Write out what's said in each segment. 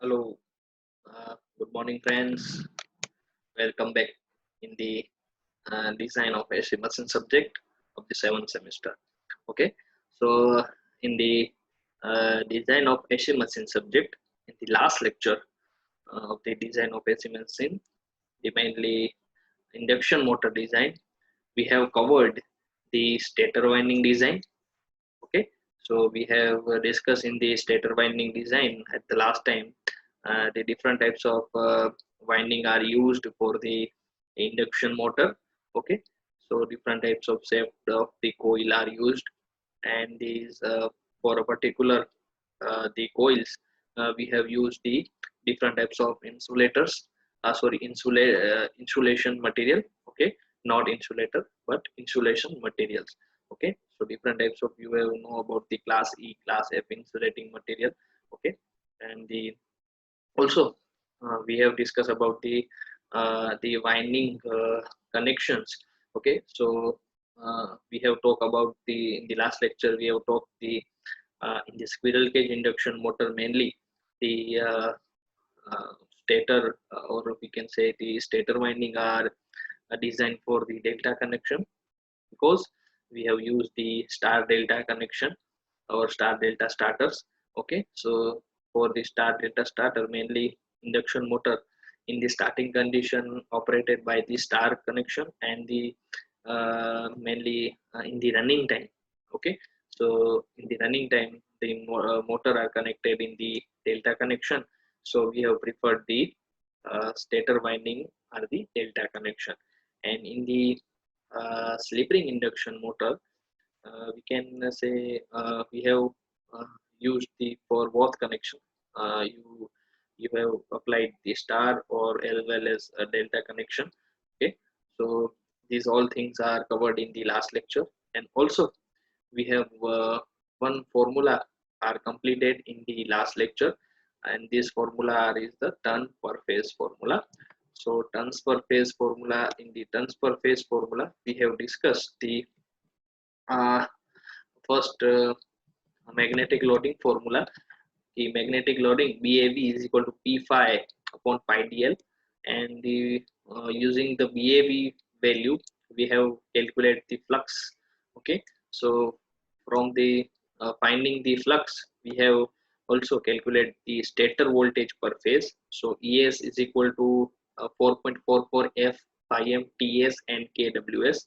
Hello, good morning, friends. Welcome back in the design of AC machine subject of the seventh semester. Okay, so in the design of AC machine subject, in the last lecture of the design of AC machine, the mainly induction motor design, we have covered the stator winding design. Okay, so we have discussed in the stator winding design at the last time the different types of winding are used for the induction motor. Okay, so different types of shape of the coil are used, and these for a particular the coils we have used the different types of insulators, insulation material. Okay, not insulator but insulation materials. Okay, so different types of, you will know about the class E, class F insulating material. Okay, and the also we have discussed about the winding connections. Okay, so we have talked about the in the last lecture we have talked the in the squirrel cage induction motor, mainly the stator, or we can say the stator winding are designed for the delta connection, because we have used the star delta connection or star delta starters. Okay, so for the star delta starter, mainly induction motor in the starting condition operated by the star connection, and the mainly in the running time. Okay, so in the running time the motor are connected in the delta connection, so we have preferred the stator winding or the delta connection. And in the slip ring induction motor, we can say we have used the for both connection. You have applied the star or as well as a delta connection. Okay, so these all things are covered in the last lecture, and also we have one formula are completed in the last lecture, and this formula is the turn per phase formula. So turns per phase formula, in the turns per phase formula we have discussed the uh, first magnetic loading formula. The magnetic loading BAV is equal to P phi upon pi dl, and the using the BAV value we have calculated the flux. Okay, so from the finding the flux, we have also calculated the stator voltage per phase. So ES is equal to 4.44 F phi m TS and KWS.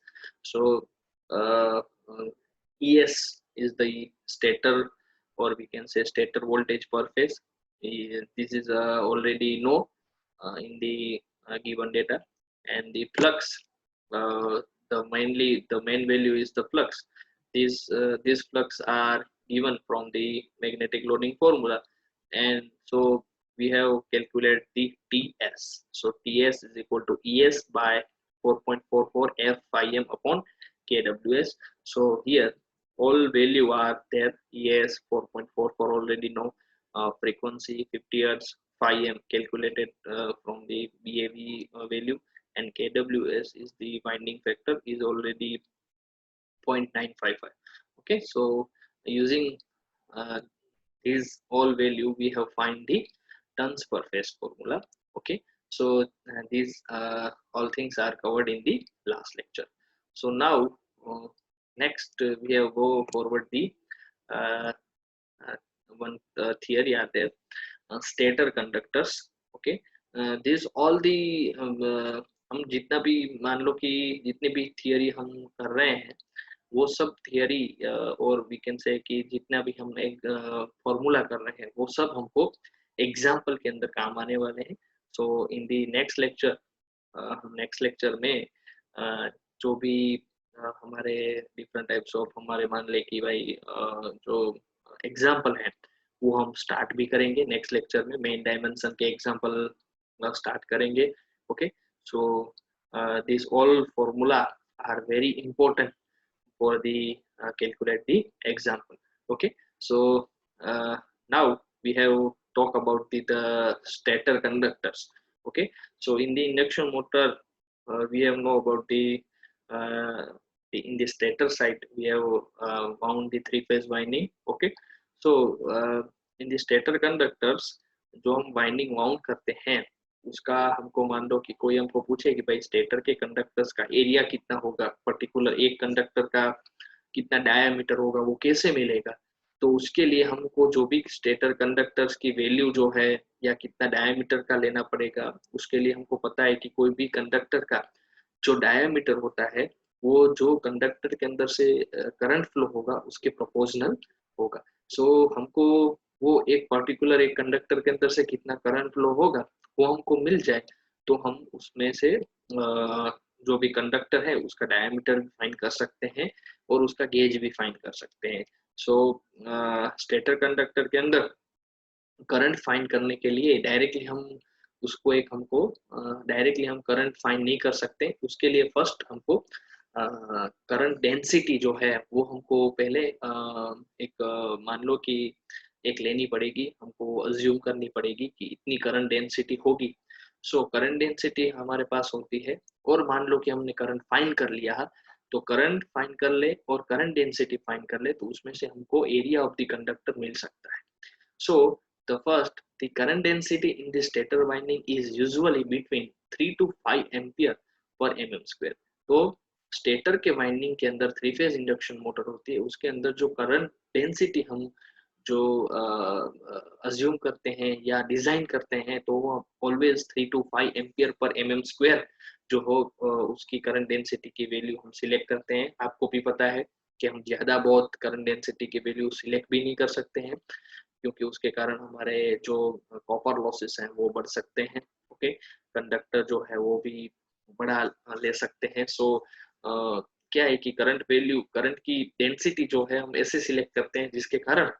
So uh, uh, ES is the stator, or we can say stator voltage per phase. This is already know in the given data, and the flux, uh, the main value is the flux. These flux are given from the magnetic loading formula, and so we have calculated the TS. So TS is equal to ES by 4.44 F phi m upon KWS. So here all value are there. ES 4.44 already know, frequency 50 hertz, phi m calculated from the BAV value, and KWS is the winding factor is already 0.955. Okay, so using uh, these all value we have find the turns per phase formula. Okay, so these all things are covered in the last lecture. So now next we have go forward the uh, uh, one theory are there, stator conductors. Okay, this all the हम जितना भी मान लो कि जितनी भी theory हम कर रहे हैं, वो सब थियरी और वी कैन से कि जितना भी हम एक फॉर्मूला कर रहे हैं वो सब हमको एग्जाम्पल के अंदर काम आने वाले हैं. सो इन दी नेक्स्ट लेक्चर में जो भी हमारे डिफरेंट टाइप्स ऑफ हमारे मान ले कि भाई जो एग्जाम्पल है वो हम स्टार्ट भी करेंगे. नेक्स्ट लेक्चर में मेन डायमेंशन के एग्जाम्पल स्टार्ट करेंगे. Okay, so this all formula are very important for the calculate the example. Okay, so now we have talk about the stator conductors. Okay, so in the induction motor we have know about uh, in the stator side we have wound the three phase winding. Okay, so in the stator conductors जो हम winding mount करते हैं उसका हमको मान लो कि कोई हमको पूछे कि भाई स्टेटर के कंडक्टर्स का एरिया कितना होगा, पर्टिकुलर एक कंडक्टर का कितना डायामीटर होगा, वो कैसे मिलेगा। तो उसके लिए हमको जो भी स्टेटर कंडक्टर्स की वैल्यू जो है या कितना डायामीटर का लेना पड़ेगा, उसके लिए हमको पता है कि कोई भी कंडक्टर का जो डायामीटर होता है वो जो कंडक्टर के अंदर से करंट फ्लो होगा उसके प्रोपोर्शनल होगा। सो हमको वो एक पर्टिकुलर एक कंडक्टर के अंदर से कितना करंट फ्लो होगा वो हमको मिल जाए तो हम उसमें से जो भी कंडक्टर है उसका डायमीटर भी फाइंड कर सकते हैं और उसका गेज भी फाइंड कर सकते हैं। सो स्टेटर कंडक्टर के अंदर करंट फाइंड करने के लिए डायरेक्टली हम उसको एक हमको डायरेक्टली हम करंट फाइंड नहीं कर सकते। उसके लिए फर्स्ट हमको करंट डेंसिटी जो है वो हमको पहले एक मान लो कि एक लेनी पड़ेगी, हमको अज्यूम करनी पड़ेगी कि इतनी करंट डेंसिटी होगी। सो करंट डेंसिटी हमारे पास होती है और मान लो कि हमने करंट फाइंड कर लिया, तो करंट फाइंड कर ले और करंट डेंसिटी फाइंड कर ले तो उसमें से हमको एरिया ऑफ द कंडक्टर मिल सकता है। So the first, the current density in the stator winding is usually between 3 to 5 ampere per mm square. तो स्टेटर के वाइंडिंग के अंदर 3 फेज इंडक्शन मोटर होती है, उसके अंदर जो करंट डेंसिटी हम जो अज्यूम करते हैं या डिजाइन करते हैं तो वो always 3 to 5 ampere per mm square जो हो उसकी करंट डेंसिटी की वैल्यू हम सिलेक्ट करते हैं। आपको भी पता है कि हम ज्यादा बहुत करंट डेंसिटी की वैल्यू सिलेक्ट भी नहीं कर सकते हैं क्योंकि उसके कारण हमारे जो कॉपर लॉसेस हैं वो बढ़ सकते हैं। ओके, कंडक्टर जो है वो भी बढ़ा ले सकते हैं। सो क्या है कि करंट वैल्यू करंट की डेंसिटी जो है हम ऐसे सिलेक्ट करते हैं जिसके कारण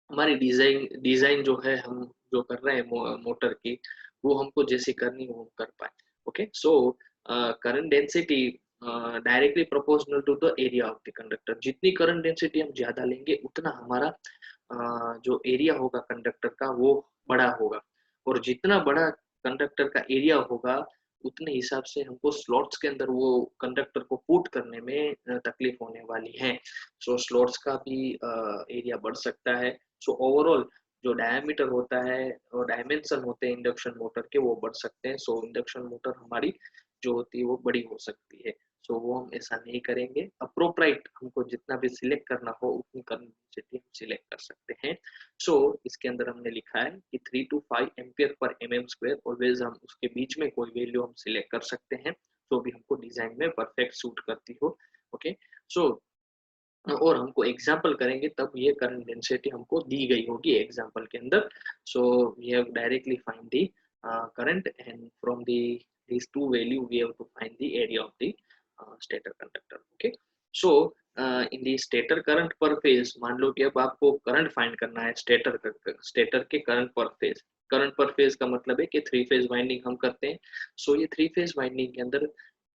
हमारी डिजाइन डिजाइन जो है हम जो कर रहे हैं मोटर की वो हमको जैसी करनी हो हम कर पाए। Okay, so current density directly proportional to the area of the conductor. जितनी करंट डेंसिटी हम ज्यादा लेंगे उतना हमारा जो एरिया होगा कंडक्टर का वो बड़ा होगा और जितना बड़ा कंडक्टर का एरिया होगा उतने हिसाब से हमको स्लॉट्स के अंदर वो कंडक्टर को पुट करने में तकलीफ होने वाली है। सो स्लॉट्स का भी एरिया बढ़ सकता है। सो ओवरऑल जो डायमीटर होता है और डायमेंशन होते हैं इंडक्शन मोटर के वो बढ़ सकते हैं। सो इंडक्शन मोटर हमारी जो होती है वो बड़ी हो सकती है। सो वो हम ऐसा नहीं करेंगे। अप्रोप्राइट हमको जितना भी सिलेक्ट करना हो उतनी कैपेसिटी हम सिलेक्ट कर सकते हैं। सो इसके अंदर हमने लिखा है कि 3 to 5 ampere per mm square always हम उसके बीच में कोई वैल्यू हम सिलेक्ट कर सकते हैं जो भी हमको डिजाइन में परफेक्ट सूट करती हो। ओके, सो और हमको एग्जाम्पल करेंगे तब ये करंट डेंसिटी हमको दी गई होगी एग्जाम्पल के अंदर। So we have directly find the current and from these two value we have to find the area of the stator conductor. Okay, so in the stator current per phase, मान लो कि अब आपको current find करना है stator के current पर phase. Current पर phase का मतलब है कि 3 फेज वाइंडिंग हम करते हैं। सो ये 3 फेज वाइंडिंग के अंदर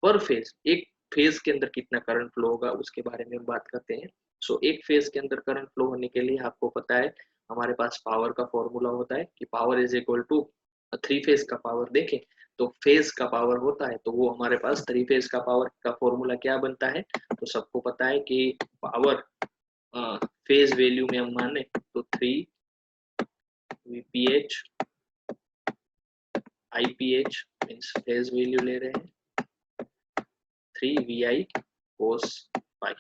पर फेज एक फेज के अंदर कितना करंट फ्लो होगा उसके बारे में बात करते हैं। सो एक फेज के अंदर करंट फ्लो होने के लिए आपको पता है हमारे पास पावर का फॉर्मूला होता है कि power is equal to 3 phase का पावर। देखें तो फेज का पावर होता है तो वो हमारे पास 3 फेज का पावर का फॉर्मूला क्या बनता है। तो सबको पता है कि पावर फेज वैल्यू में हम माने तो 3 VPH IPH means phase value ले रहे हैं 3 VI cos phi,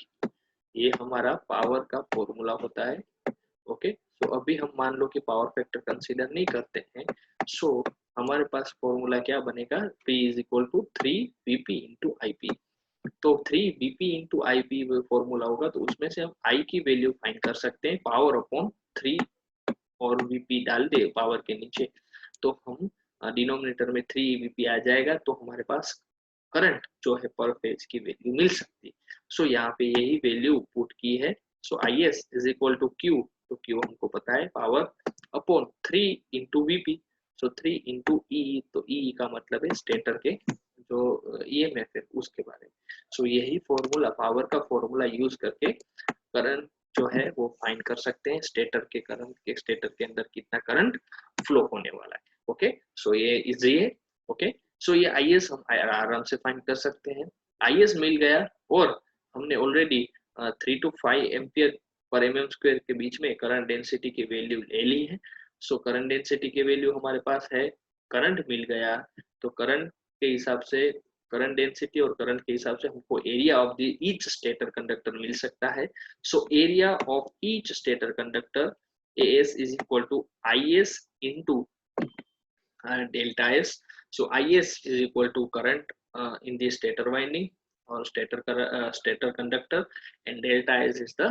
ये हमारा पावर का फॉर्मूला होता है। ओके, सो अभी हम मान लो कि पावर फैक्टर कंसीडर नहीं करते हैं। सो हमारे पास फॉर्मूला क्या बनेगा, P is equal to 3 VP into IP। तो 3 VP इंटू IP फॉर्मूला होगा तो उसमें से हम I की वैल्यू फाइंड कर सकते हैं पावर अपॉन 3 और VP डाल दे पावर के नीचे तो हम डिनोमिनेटर में 3 VP आ जाएगा तो हमारे पास करंट जो है पर फेज की वैल्यू मिल सकती है। सो यहाँ पे यही वैल्यू पुट की है। So IS is equal to Q, तो Q हमको पता है power upon 3 into VP। So 3 into E, तो E का मतलब है स्टेटर के जो EMF है उसके बारे में। सो यही फॉर्मूला पावर का फॉर्मूला यूज करके करंट जो है वो फाइंड कर सकते हैं स्टेटर के करंट के स्टेटर के अंदर कितना करंट फ्लो होने वाला है। ओके, सो ये इजी है। ओके, सो ये IS हम आराम से फाइंड कर सकते हैं। IS मिल गया और हमने already 3 to 5 ampere per mm square के बीच में करंट डेंसिटी की वैल्यू ले ली है। सो करंट डेंसिटी की वैल्यू हमारे पास है, करंट मिल गया तो करंट के हिसाब से, करंट डेंसिटी और करंट के हिसाब से हमको area of the each stator conductor मिल सकता है। So area of each stator conductor AS is equal to IS into delta S. So IS is equal to current in the stator winding or stator conductor, and delta S is the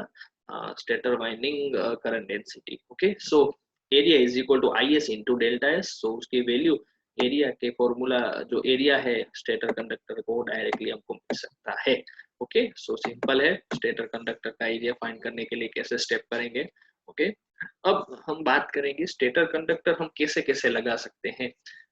stator winding current density. Okay, so area is equal to IS into delta S. So उसकी value area के formula जो area है stator conductor को directly हमको मिल सकता है। Okay, so simple है, stator conductor का एरिया फाइंड करने के लिए कैसे स्टेप करेंगे। ओके, अब हम बात करेंगे स्टेटर कंडक्टर हम कैसे कैसे लगा सकते हैं,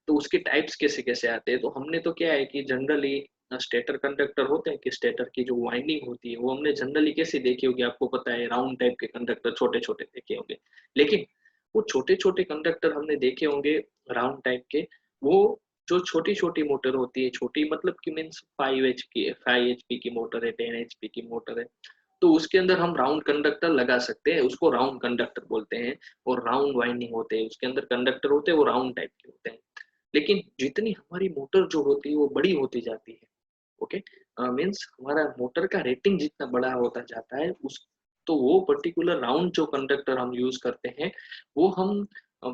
तो उसके टाइप्स कैसे कैसे आते हैं। तो हमने तो क्या है कि जनरली स्टेटर कंडक्टर होते हैं कि स्टेटर की जो वाइंडिंग होती है वो हमने जनरली कैसे देखी होगी, आपको पता है राउंड टाइप के कंडक्टर छोटे छोटे देखे होंगे, लेकिन वो छोटे छोटे कंडक्टर हमने देखे होंगे राउंड टाइप के, वो जो छोटी छोटी मोटर होती है, छोटी मतलब कि मीन्स 5 HP की मोटर है, 10 HP की मोटर है, तो उसके अंदर हम राउंड कंडक्टर लगा सकते हैं, उसको राउंड कंडक्टर बोलते हैं, और राउंड वाइंडिंग होते हैं, उसके अंदर कंडक्टर होते हैं वो राउंड टाइप के होते हैं। लेकिन जितनी हमारी मोटर जो होती है वो बड़ी होती जाती है, ओके, मीन्स हमारा मोटर का रेटिंग जितना बड़ा होता जाता है उस, तो वो पर्टिकुलर राउंड जो कंडक्टर हम यूज करते हैं वो हम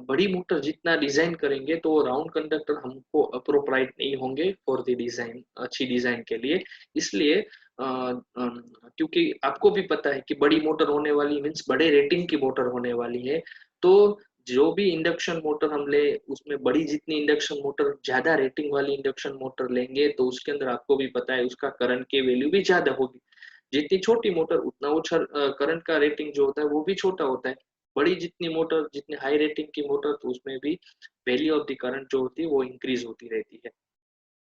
बड़ी मोटर जितना डिजाइन करेंगे तो राउंड कंडक्टर हमको अप्रोप्राइट नहीं होंगे फॉर द डिजाइन, अच्छी डिजाइन के लिए। इसलिए क्योंकि आपको भी पता है कि बड़ी मोटर होने वाली मीन्स बड़े रेटिंग की मोटर होने वाली है, तो जो भी इंडक्शन मोटर हम ले उसमें बड़ी जितनी इंडक्शन मोटर ज्यादा रेटिंग वाली इंडक्शन मोटर लेंगे तो उसके अंदर आपको भी पता है उसका करंट की वैल्यू भी ज्यादा होगी। जितनी छोटी मोटर उतना वो करंट का रेटिंग जो होता है वो भी छोटा होता है। बड़ी जितनी मोटर, जितनी हाई रेटिंग की मोटर, तो उसमें भी वैल्यू ऑफ द करंट जो होती है वो इंक्रीज होती रहती है।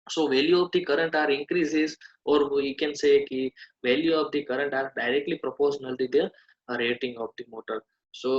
So value of the current are increases, or we can say कि value of the current are directly proportional to the rating of the motor. So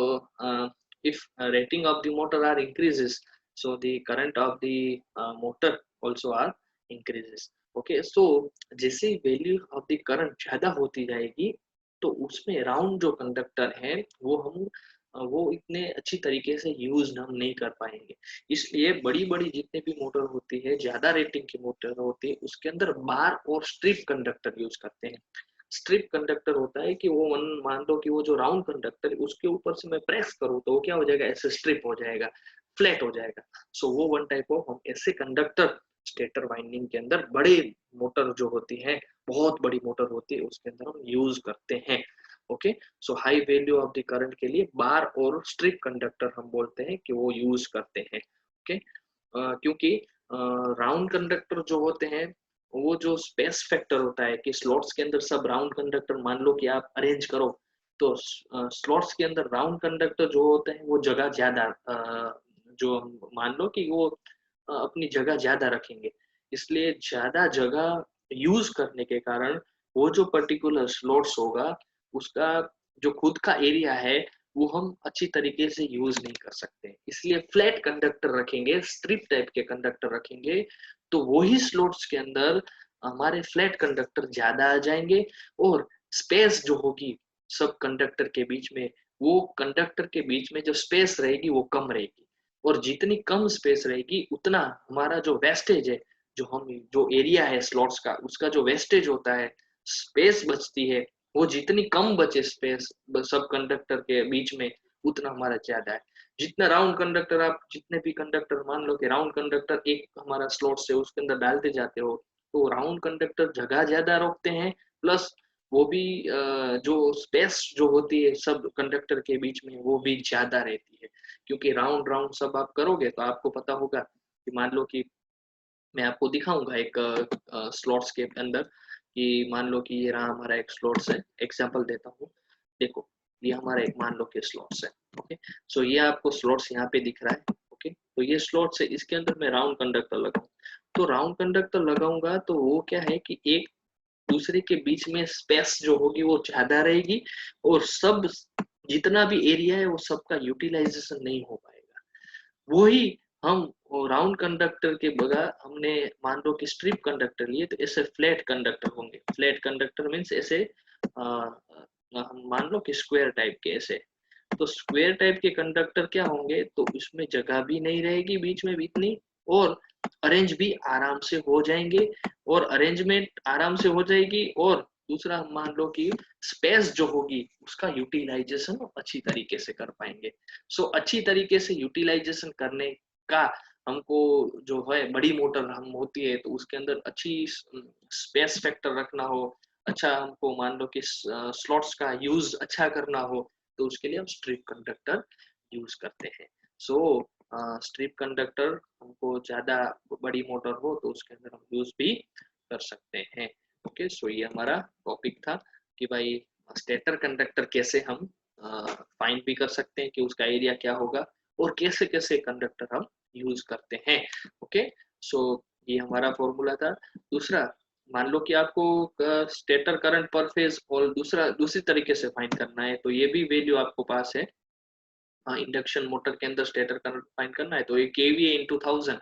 if rating of the motor are increases, so the current of the motor also are increases. Okay, so जैसे value of the current ज्यादा होती जाएगी तो उसमें round जो conductor है वो हम वो इतने अच्छी तरीके से यूज हम नहीं कर पाएंगे। इसलिए बड़ी बड़ी जितने भी मोटर होती है, ज्यादा रेटिंग की मोटर होती है, उसके अंदर बार और स्ट्रिप कंडक्टर यूज करते हैं। स्ट्रिप कंडक्टर होता है कि वो मान लो कि वो जो राउंड कंडक्टर है उसके ऊपर से मैं प्रेस करूँ तो वो क्या हो जाएगा, ऐसे स्ट्रिप हो जाएगा, फ्लैट हो जाएगा। सो वो वन टाइप ऑफ हम ऐसे कंडक्टर स्टेटर वाइंडिंग के अंदर बड़े मोटर जो होती है, बहुत बड़ी मोटर होती है, उसके अंदर हम यूज करते हैं। Okay, so high value of the current के लिए बार और स्ट्रिप कंडक्टर हम बोलते हैं कि वो यूज करते हैं। ओके, क्योंकि राउंड कंडक्टर जो होते हैं वो जो स्पेस फैक्टर होता है कि स्लॉट्स के अंदर सब राउंड कंडक्टर मान लो कि आप अरेंज करो तो स्लॉट्स के अंदर राउंड कंडक्टर जो होते हैं वो जगह ज्यादा, जो मान लो कि वो अपनी जगह ज्यादा रखेंगे, इसलिए ज्यादा जगह यूज करने के कारण वो जो पर्टिकुलर स्लॉट्स होगा उसका जो खुद का एरिया है वो हम अच्छी तरीके से यूज नहीं कर सकते। इसलिए फ्लैट कंडक्टर रखेंगे, स्ट्रिप टाइप के कंडक्टर रखेंगे, तो वही स्लॉट्स के अंदर हमारे फ्लैट कंडक्टर ज्यादा आ जाएंगे, और स्पेस जो होगी सब कंडक्टर के बीच में, वो कंडक्टर के बीच में जो स्पेस रहेगी वो कम रहेगी, और जितनी कम स्पेस रहेगी उतना हमारा जो वेस्टेज है, जो एरिया है स्लॉट्स का उसका जो वेस्टेज होता है, स्पेस बचती है, वो जितनी कम बचे स्पेस सब कंडक्टर के बीच में उतना हमारा ज्यादा है। जितना राउंड कंडक्टर, आप जितने भी कंडक्टर मान लो कि राउंड कंडक्टर एक हमारा स्लॉट से उसके अंदर डालते जाते हो, तो राउंड कंडक्टर जगह ज्यादा रोकते हैं, प्लस वो भी जो स्पेस जो होती है सब कंडक्टर के बीच में वो भी ज्यादा रहती है। क्योंकि राउंड राउंड सब आप करोगे तो आपको पता होगा कि मान लो कि मैं आपको दिखाऊंगा एक स्लॉट्स के अंदर कि मान लो कि ये रहा हमारा एक स्लॉट्स है, एग्जांपल देता हूँ। देखो ये हमारा एक मान लो कि स्लॉट्स है। ओके, सो ये आपको स्लॉट्स यहाँ पे दिख रहा है। ओके, तो ये स्लॉट्स है, इसके अंदर मैं राउंड कंडक्टर लगाऊं, तो राउंड कंडक्टर लगाऊंगा तो वो क्या है कि एक दूसरे के बीच में स्पेस जो होगी वो ज्यादा रहेगी, और सब जितना भी एरिया है वो सबका यूटिलाइजेशन नहीं हो पाएगा। वही हम राउंड कंडक्टर के बगैर हमने मान लो कि स्ट्रिप कंडक्टर लिए तो ऐसे फ्लैट कंडक्टर होंगे। फ्लैट कंडक्टर मीन्स ऐसे हम मान लो कि स्क्वायर टाइप के ऐसे, तो स्क्वायर टाइप के कंडक्टर क्या होंगे, तो उसमें जगह भी नहीं रहेगी बीच में भी इतनी, और अरेंज भी आराम से हो जाएंगे, और अरेंजमेंट आराम से हो जाएगी, और दूसरा मान लो कि स्पेस जो होगी उसका यूटिलाइजेशन अच्छी तरीके से कर पाएंगे। सो अच्छी तरीके से यूटिलाइजेशन करने का हमको जो है बड़ी मोटर हम होती है तो उसके अंदर अच्छी स्पेस फैक्टर रखना हो, अच्छा हमको मान लो कि स्लॉट्स का यूज अच्छा करना हो, तो उसके लिए हम स्ट्रिप कंडक्टर यूज करते हैं। सो स्ट्रिप कंडक्टर हमको ज्यादा बड़ी मोटर हो तो उसके अंदर हम यूज भी कर सकते हैं। ओके, सो ये हमारा टॉपिक था कि भाई स्टेटर कंडक्टर कैसे हम फाइंड भी कर सकते हैं कि उसका एरिया क्या होगा, और कैसे कैसे कंडक्टर हम यूज करते हैं। ओके, सो ये हमारा फॉर्मूला था। दूसरा, मान लो कि आपको स्टेटर करंट पर फेज और दूसरी तरीके से फाइंड करना है, तो ये भी वैल्यू आपको पास है। इंडक्शन मोटर के अंदर स्टेटर करंट फाइंड करना है तो ये केवीए इंटू 1000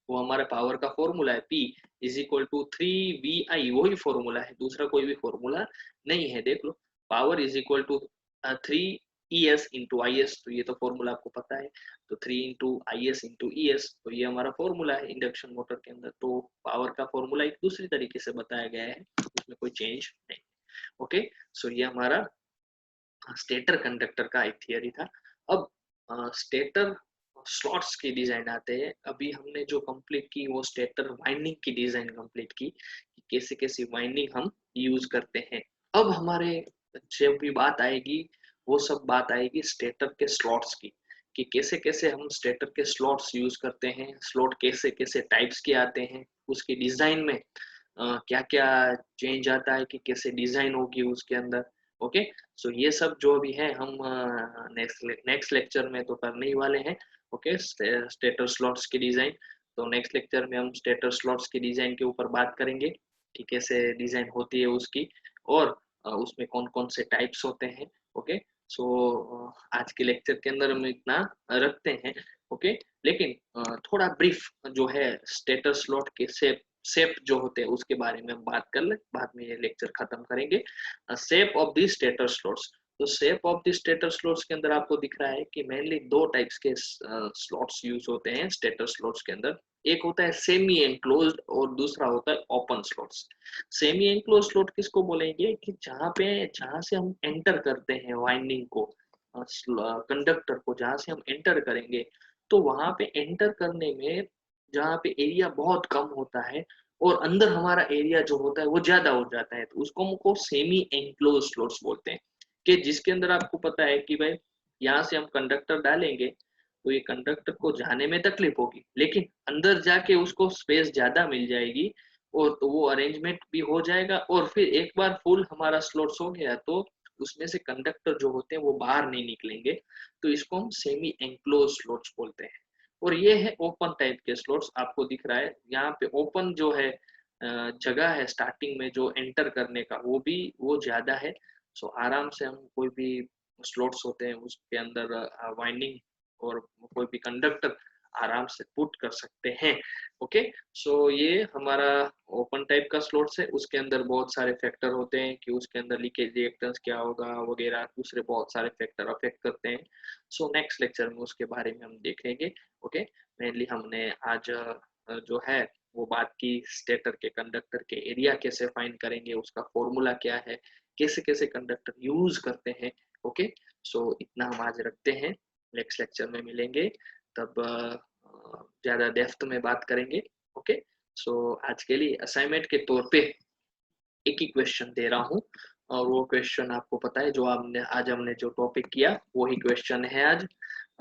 वो हमारा पावर का फॉर्मूला है। P is equal to 3VI, वही फॉर्मूला है, दूसरा कोई भी फॉर्मूला नहीं है। देख लो, power is equal to 3ES into IS, तो ये तो फॉर्मूला आपको पता है। तो 3 इंटू IS इंटू ES, तो ये हमारा फॉर्मूला है इंडक्शन मोटर के अंदर। तो पावर का फॉर्मूला एक दूसरी तरीके से बताया गया है, उसमें कोई चेंज नहीं। ओके, सो ये हमारा स्टेटर कंडक्टर का एक थियरी था। अब स्टेटर स्लॉट्स की डिजाइन आते हैं। अभी हमने जो कंप्लीट की वो स्टेटर वाइंडिंग की डिजाइन कंप्लीट की, कैसे कैसे वाइंडिंग हम यूज करते हैं। अब हमारे जब भी बात आएगी वो सब बात आएगी स्टेटर के स्लॉट्स की, कि कैसे कैसे हम स्टेटर के स्लॉट्स यूज करते हैं, स्लॉट कैसे कैसे टाइप्स के आते हैं, उसकी डिजाइन में क्या क्या चेंज आता है, कि कैसे डिजाइन होगी उसके अंदर। ओके, सो ये सब जो भी है हम नेक्स्ट लेक्चर में तो करने ही वाले हैं। ओके, स्टेटर स्लॉट्स की डिजाइन, तो नेक्स्ट लेक्चर में हम स्टेटर स्लॉट्स की डिजाइन के ऊपर बात करेंगे कि कैसे डिजाइन होती है उसकी, और उसमें कौन कौन से टाइप्स होते हैं। ओके, सो आज के लेक्चर के अंदर हम इतना रखते हैं। ओके, लेकिन थोड़ा ब्रीफ जो है स्टेटर स्लॉट के शेप जो होते हैं उसके बारे में हम बात कर ले, बाद में ये लेक्चर खत्म करेंगे। Shape of the stator slots, तो shape of the stator slots के अंदर आपको दिख रहा है कि मेनली दो टाइप्स के स्लॉट्स यूज होते हैं स्टेटर स्लॉट्स के अंदर। एक होता है सेमी एनक्लोज्ड और दूसरा होता है open slots. Semi enclosed slot किसको बोलेंगे, कि जहां से हम एंटर करते हैं वाइंडिंग को, कंडक्टर को जहां से हम एंटर करेंगे, तो वहां पे एंटर करने में जहाँ पे एरिया बहुत कम होता है और अंदर हमारा एरिया जो होता है वो ज्यादा हो जाता है, तो उसको हमको सेमी एनक्लोज स्लॉट्स बोलते हैं। कि जिसके अंदर आपको पता है कि भाई यहाँ से हम कंडक्टर डालेंगे तो ये कंडक्टर को जाने में तकलीफ होगी, लेकिन अंदर जाके उसको स्पेस ज्यादा मिल जाएगी, और तो वो अरेंजमेंट भी हो जाएगा, और फिर एक बार फुल हमारा स्लॉट्स हो गया तो उसमें से कंडक्टर जो होते हैं वो बाहर नहीं निकलेंगे, तो इसको हम सेमी एनक्लोज स्लॉट्स बोलते हैं। और ये है ओपन टाइप के स्लॉट्स, आपको दिख रहा है यहाँ पे ओपन जो है जगह है स्टार्टिंग में जो एंटर करने का वो ज्यादा है। सो आराम से हम कोई भी स्लॉट्स होते हैं उसके अंदर वाइंडिंग और कोई भी कंडक्टर आराम से पुट कर सकते हैं। ओके, सो ये हमारा ओपन टाइप का स्लॉट्स है, उसके अंदर बहुत सारे फैक्टर होते हैं कि उसके अंदर लीकेज रिएक्टेंस क्या होगा वगैरह, दूसरे बहुत सारे फैक्टर अफेक्ट करते हैं। सो नेक्स्ट लेक्चर में उसके बारे में हम देखेंगे। ओके, मेनली हमने आज जो है वो बात की स्टेटर के कंडक्टर के एरिया कैसे फाइंड करेंगे, उसका फॉर्मूला क्या है, कैसे कैसे कंडक्टर यूज करते हैं। ओके, सो इतना हम आज रखते हैं, नेक्स्ट लेक्चर में मिलेंगे, तब ज्यादा डेप्थ में बात करेंगे। ओके, सो आज के लिए असाइनमेंट के तौर पे एक ही क्वेश्चन दे रहा हूँ, और वो क्वेश्चन आपको पता है जो हमने जो टॉपिक किया वही क्वेश्चन है आज।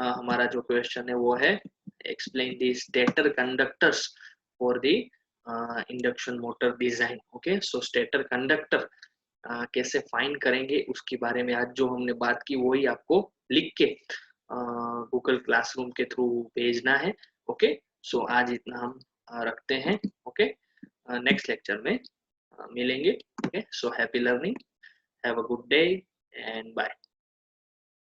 हमारा जो क्वेश्चन है वो है explain the stator conductors for the induction motor design. Okay, so stator conductor कैसे फाइंड करेंगे उसके बारे में आज जो हमने बात की वही आपको लिख के गूगल क्लासरूम के थ्रू भेजना है। ओके, सो आज इतना हम रखते हैं। ओके, नेक्स्ट लेक्चर में मिलेंगे। Okay, so happy learning, have a good day and bye.